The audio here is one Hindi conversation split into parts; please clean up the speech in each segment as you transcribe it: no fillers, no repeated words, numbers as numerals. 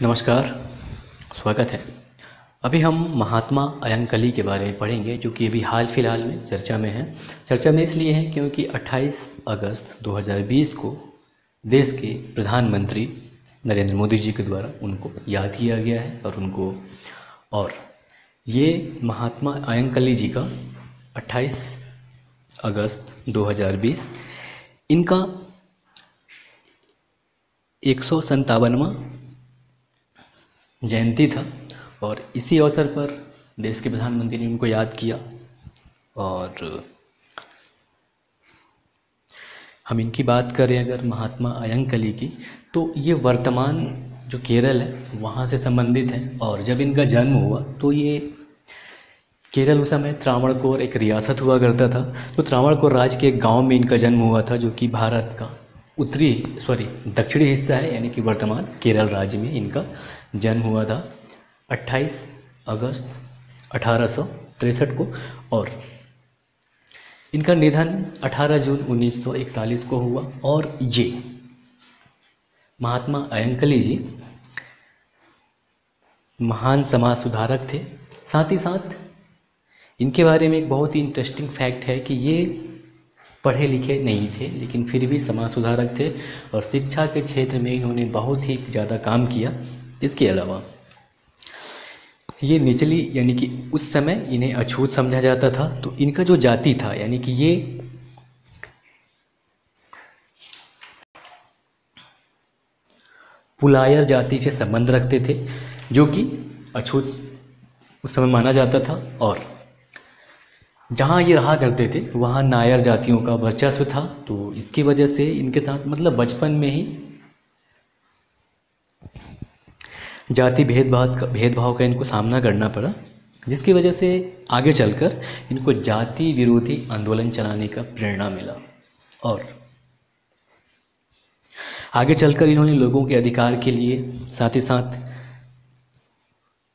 नमस्कार, स्वागत है। अभी हम महात्मा अयंगली के बारे में पढ़ेंगे, जो कि अभी हाल फिलहाल में चर्चा में है। चर्चा में इसलिए है क्योंकि 28 अगस्त 2020 को देश के प्रधानमंत्री नरेंद्र मोदी जी के द्वारा उनको याद किया गया है और ये महात्मा अयंगली जी का 28 अगस्त 2020 इनका 157वां जयंती था और इसी अवसर पर देश के प्रधानमंत्री ने उनको याद किया। और हम इनकी बात करें अगर महात्मा अयंगली की, तो ये वर्तमान जो केरल है वहाँ से संबंधित है। और जब इनका जन्म हुआ तो ये केरल उस समय त्रावणकोर एक रियासत हुआ करता था। तो त्रावणकोर राज्य के एक गांव में इनका जन्म हुआ था, जो कि भारत का दक्षिणी हिस्सा है, यानी कि वर्तमान केरल राज्य में इनका जन्म हुआ था 28 अगस्त 1863 को। और इनका निधन 18 जून 1941 को हुआ। और ये महात्मा अयंगली जी महान समाज सुधारक थे। साथ ही साथ इनके बारे में एक बहुत ही इंटरेस्टिंग फैक्ट है कि ये पढ़े लिखे नहीं थे, लेकिन फिर भी समाज सुधारक थे और शिक्षा के क्षेत्र में इन्होंने बहुत ही ज़्यादा काम किया। इसके अलावा ये निचली, यानी कि उस समय इन्हें अछूत समझा जाता था। तो इनका जो जाति था, यानी कि ये पुलायर जाति से संबंध रखते थे, जो कि अछूत उस समय माना जाता था। और जहाँ ये रहा करते थे वहाँ नायर जातियों का वर्चस्व था। तो इसकी वजह से इनके साथ बचपन में ही जाति भेदभाव का इनको सामना करना पड़ा, जिसकी वजह से आगे चलकर इनको जाति विरोधी आंदोलन चलाने का प्रेरणा मिला। और आगे चलकर इन्होंने लोगों के अधिकार के लिए, साथ ही साथ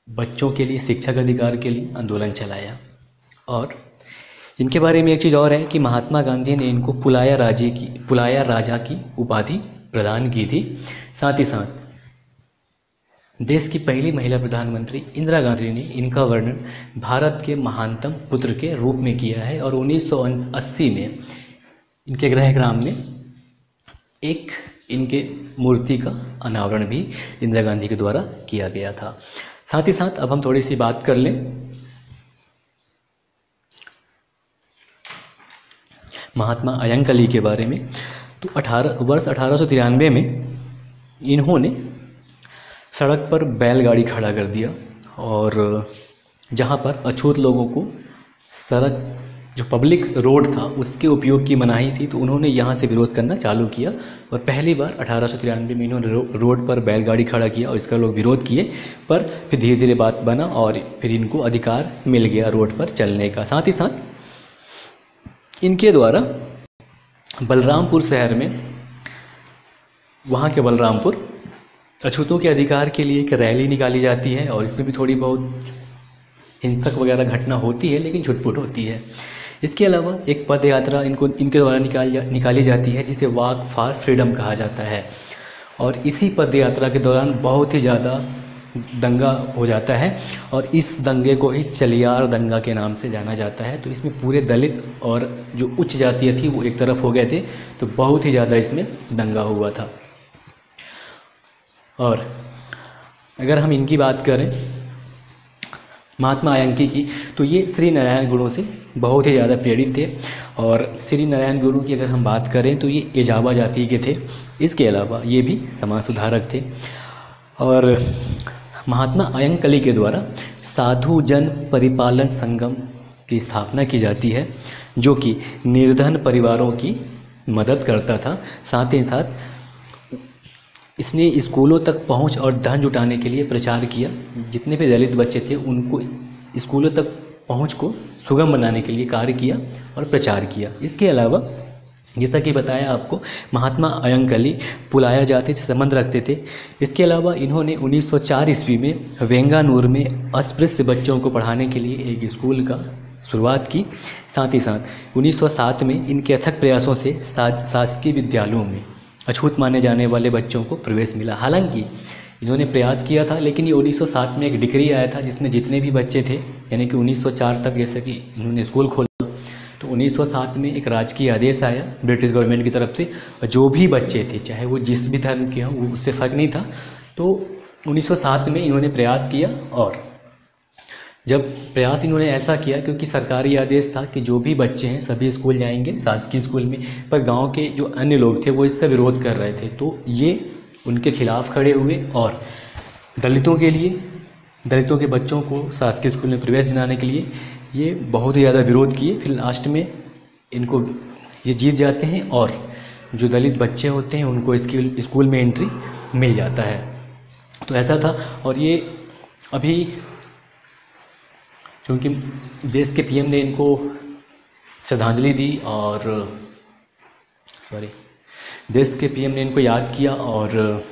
बच्चों के लिए शिक्षा के अधिकार के लिए आंदोलन चलाया। और इनके बारे में एक चीज़ और है कि महात्मा गांधी ने इनको पुलायर राजा की उपाधि प्रदान की थी। साथ ही साथ देश की पहली महिला प्रधानमंत्री इंदिरा गांधी ने इनका वर्णन भारत के महानतम पुत्र के रूप में किया है। और 1980 में इनके गृहग्राम में एक इनके मूर्ति का अनावरण भी इंदिरा गांधी के द्वारा किया गया था। साथ ही साथ अब हम थोड़ी सी बात कर लें महात्मा अयंगली के बारे में। तो वर्ष 1893 में इन्होंने सड़क पर बैलगाड़ी खड़ा कर दिया, और जहाँ पर अछूत लोगों को सड़क, जो पब्लिक रोड था, उसके उपयोग की मनाही थी, तो उन्होंने यहाँ से विरोध करना चालू किया। और पहली बार 1893 में इन्होंने रोड पर बैलगाड़ी खड़ा किया और इसका लोग विरोध किए, पर फिर धीरे धीरे बात बना और फिर इनको अधिकार मिल गया रोड पर चलने का। साथ ही साथ इनके द्वारा बलरामपुर शहर में, वहाँ के बलरामपुर, अछूतों के अधिकार के लिए एक रैली निकाली जाती है। और इसमें भी थोड़ी बहुत हिंसक वगैरह घटना होती है, लेकिन छुटपुट होती है। इसके अलावा एक पद यात्रा इनके द्वारा निकाली जाती है, जिसे वॉक फॉर फ्रीडम कहा जाता है। और इसी पद यात्रा के दौरान बहुत ही ज़्यादा दंगा हो जाता है, और इस दंगे को ही चलियार दंगा के नाम से जाना जाता है। तो इसमें पूरे दलित और जो उच्च जातीय थी वो एक तरफ हो गए थे, तो बहुत ही ज़्यादा इसमें दंगा हुआ था। और अगर हम इनकी बात करें महात्मा अयंगली की, तो ये श्री नारायण गुरु से बहुत ही ज़्यादा प्रेरित थे। और श्री नारायण गुरु की अगर हम बात करें तो ये एजावा जाति के थे। इसके अलावा ये भी समाज सुधारक थे। और महात्मा अयंगली के द्वारा साधु जन परिपालन संगम की स्थापना की जाती है, जो कि निर्धन परिवारों की मदद करता था। साथ ही साथ इसने स्कूलों तक पहुंच और धन जुटाने के लिए प्रचार किया। जितने भी दलित बच्चे थे उनको स्कूलों तक पहुंच को सुगम बनाने के लिए कार्य किया और प्रचार किया। इसके अलावा जैसा कि बताया आपको, महात्मा अयंगली पुलायर जाति से संबंध रखते थे। इसके अलावा इन्होंने 1904 ईस्वी में वेंगानूर में अस्पृश्य बच्चों को पढ़ाने के लिए एक स्कूल का शुरुआत की। साथ ही साथ 1907 में इनके अथक प्रयासों से शासकीय विद्यालयों में अछूत माने जाने वाले बच्चों को प्रवेश मिला। हालांकि इन्होंने प्रयास किया था, लेकिन ये 1907 में एक डिक्री आया था जिसमें जितने भी बच्चे थे, यानी कि 1904 तक जैसे कि इन्होंने स्कूल खोला, तो 1907 में एक राजकीय आदेश आया ब्रिटिश गवर्नमेंट की तरफ से, जो भी बच्चे थे चाहे वो जिस भी धर्म के हों, वो उससे फ़र्क नहीं था। तो 1907 में इन्होंने प्रयास किया, और जब प्रयास इन्होंने ऐसा किया क्योंकि सरकारी आदेश था कि जो भी बच्चे हैं सभी स्कूल जाएंगे शासकीय स्कूल में, पर गांव के जो अन्य लोग थे वो इसका विरोध कर रहे थे, तो ये उनके खिलाफ़ खड़े हुए और दलितों के लिए, दलितों के बच्चों को शासकीय स्कूल में प्रवेश दिलाने के लिए ये बहुत ही ज़्यादा विरोध किए। फिर लास्ट में इनको ये जीत जाते हैं और जो दलित बच्चे होते हैं उनको इसकी स्कूल में एंट्री मिल जाता है। तो ऐसा था। और ये अभी क्योंकि देश के पीएम ने इनको श्रद्धांजलि दी और देश के पीएम ने इनको याद किया, और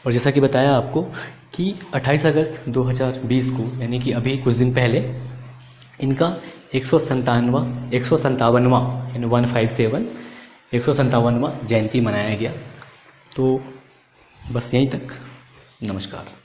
जैसा कि बताया आपको कि 28 अगस्त 2020 को, यानी कि अभी कुछ दिन पहले, इनका 157वां यानी 157वां जयंती मनाया गया। तो बस यहीं तक, नमस्कार।